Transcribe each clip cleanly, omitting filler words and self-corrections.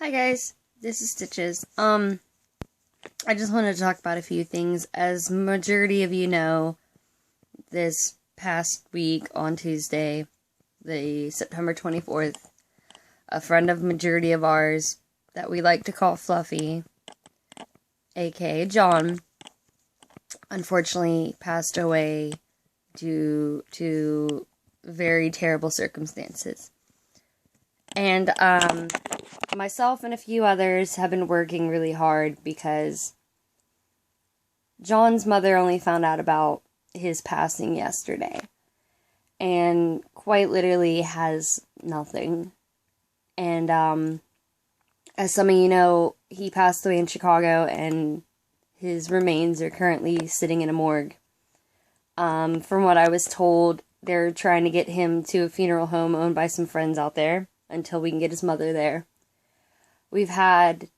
Hi guys, this is Stitches. I just wanted to talk about a few things. As majority of you know, this past week on Tuesday, the September 24th, a friend of majority of ours that we like to call Fluffy, aka John, unfortunately passed away due to very terrible circumstances. And, myself and a few others have been working really hard because John's mother only found out about his passing yesterday. And quite literally has nothing. And, as some of you know, he passed away in Chicago and his remains are currently sitting in a morgue. From what I was told, they're trying to get him to a funeral home owned by some friends out there until we can get his mother there. We've had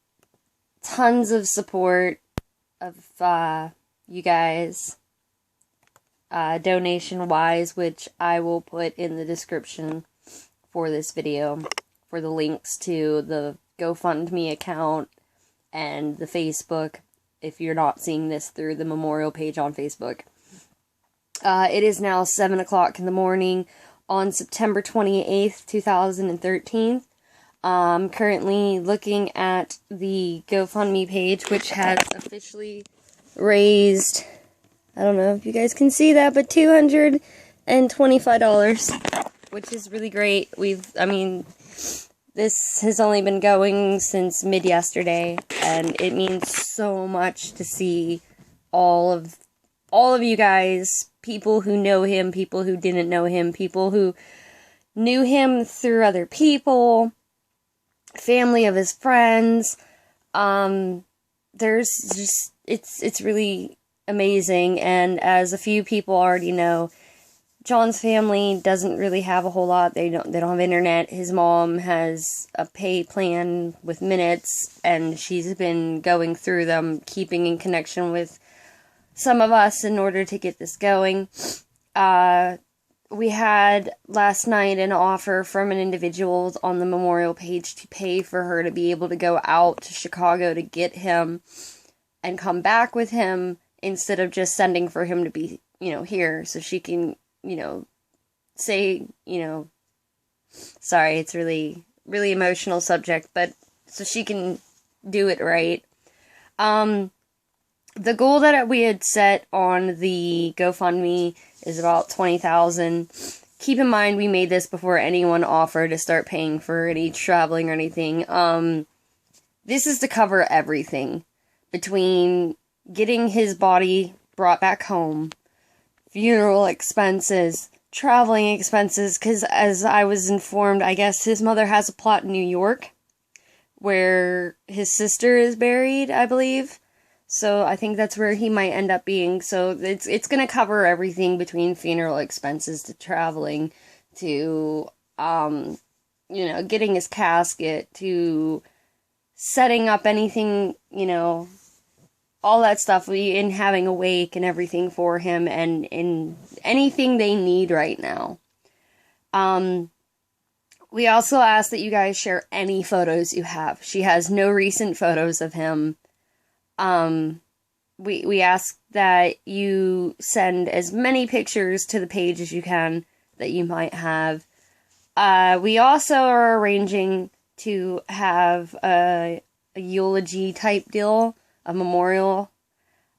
tons of support of you guys, donation-wise, which I will put in the description for this video, for the links to the GoFundMe account and the Facebook, if you're not seeing this through the memorial page on Facebook. It is now 7 o'clock in the morning on September 28th, 2013. Currently looking at the GoFundMe page, which has officially raised, I don't know if you guys can see that, but $225, which is really great. This has only been going since mid-yesterday, and it means so much to see all of you guys, people who know him, people who didn't know him, people who knew him through other people, family of his friends. There's just, it's really amazing. And as a few people already know, John's family doesn't really have a whole lot. They don't have internet. His mom has a pay plan with minutes, and she's been going through them, keeping in connection with some of us in order to get this going. We had last night an offer from an individual on the memorial page to pay for her to be able to go out to Chicago to get him and come back with him instead of just sending for him to be, here so she can, say, sorry, it's really, really emotional subject, but so she can do it right. The goal that we had set on the GoFundMe is about $20,000. Keep in mind, we made this before anyone offered to start paying for any traveling or anything. This is to cover everything between getting his body brought back home, funeral expenses, traveling expenses, because as I was informed, I guess his mother has a plot in New York where his sister is buried, I believe. So I think that's where he might end up being. So it's going to cover everything between funeral expenses to traveling to, getting his casket to setting up anything, all that stuff, and having a wake and everything for him and in anything they need right now. We also ask that you guys share any photos you have. She has no recent photos of him. We ask that you send as many pictures to the page as you can that you might have. We also are arranging to have a eulogy type deal, a memorial,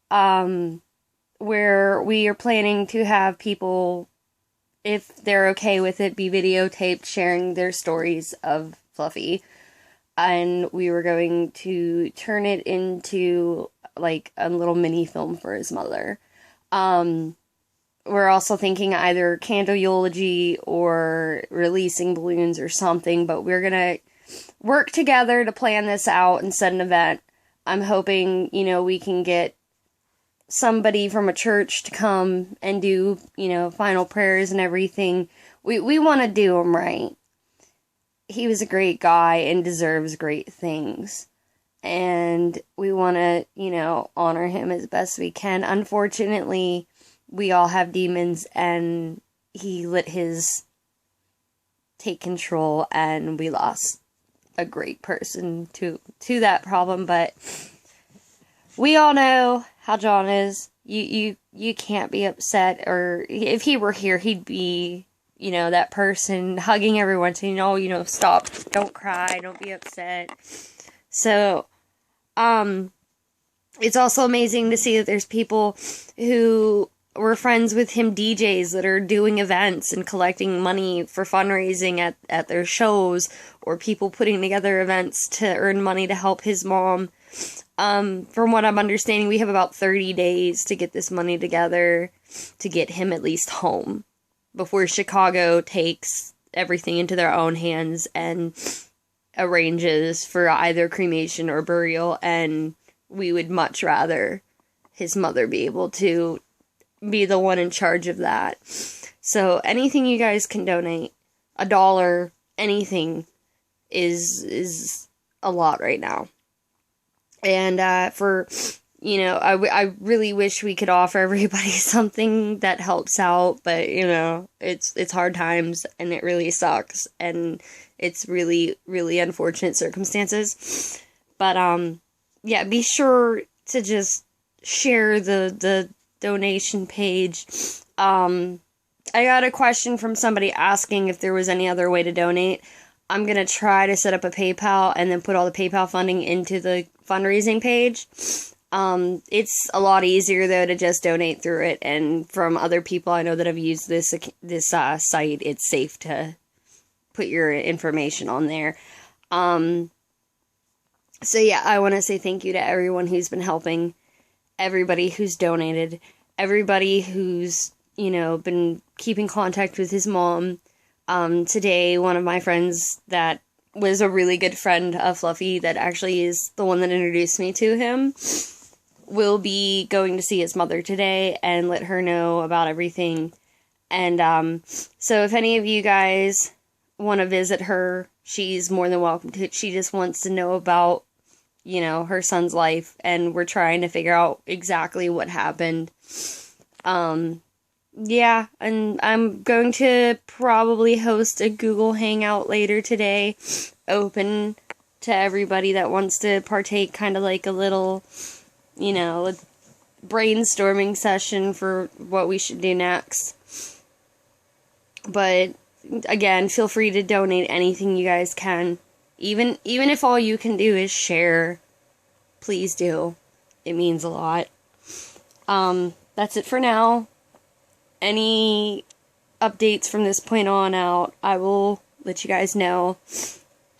where we are planning to have people, if they're okay with it, be videotaped sharing their stories of Fluffy. And we were going to turn it into, like, a little mini film for his mother. We're also thinking either candle eulogy or releasing balloons or something, but we're gonna work together to plan this out and set an event. I'm hoping, we can get somebody from a church to come and do, final prayers and everything. We want to do them right. He was a great guy and deserves great things. And we want to, honor him as best we can. Unfortunately, we all have demons, and he let his take control, and we lost a great person to that problem, but we all know how John is. You can't be upset, or if he were here, he'd be, that person hugging everyone, saying, "Oh, stop, don't cry, don't be upset." So, it's also amazing to see that there's people who were friends with him, DJs that are doing events and collecting money for fundraising at their shows, or people putting together events to earn money to help his mom. From what I'm understanding, we have about 30 days to get this money together to get him at least home before Chicago takes everything into their own hands and arranges for either cremation or burial, and we would much rather his mother be able to be the one in charge of that. So anything you guys can donate, $1, anything is a lot right now. And I really wish we could offer everybody something that helps out, but it's hard times, and it really sucks, and it's really, really unfortunate circumstances. But be sure to just share the donation page. I got a question from somebody asking if there was any other way to donate. I'm going to try to set up a PayPal and then put all the PayPal funding into the fundraising page. It's a lot easier, though, to just donate through it. And from other people I know that have used this site, it's safe to put your information on there. I want to say thank you to everyone who's been helping, everybody who's donated, everybody who's, been keeping contact with his mom. Today, one of my friends that was a really good friend of Fluffy, that actually is the one that introduced me to him, will be going to see his mother today and let her know about everything. And so if any of you guys want to visit her, she's more than welcome to. She just wants to know about, her son's life, and we're trying to figure out exactly what happened. And I'm going to probably host a Google Hangout later today, open to everybody that wants to partake, kind of like a little, brainstorming session for what we should do next. But, again, feel free to donate anything you guys can. Even if all you can do is share, please do. It means a lot. That's it for now. Any updates from this point on out, I will let you guys know.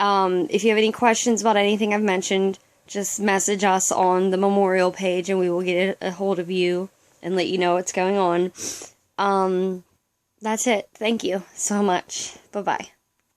If you have any questions about anything I've mentioned, just message us on the memorial page and we will get a hold of you and let you know what's going on. That's it. Thank you so much. Bye-bye.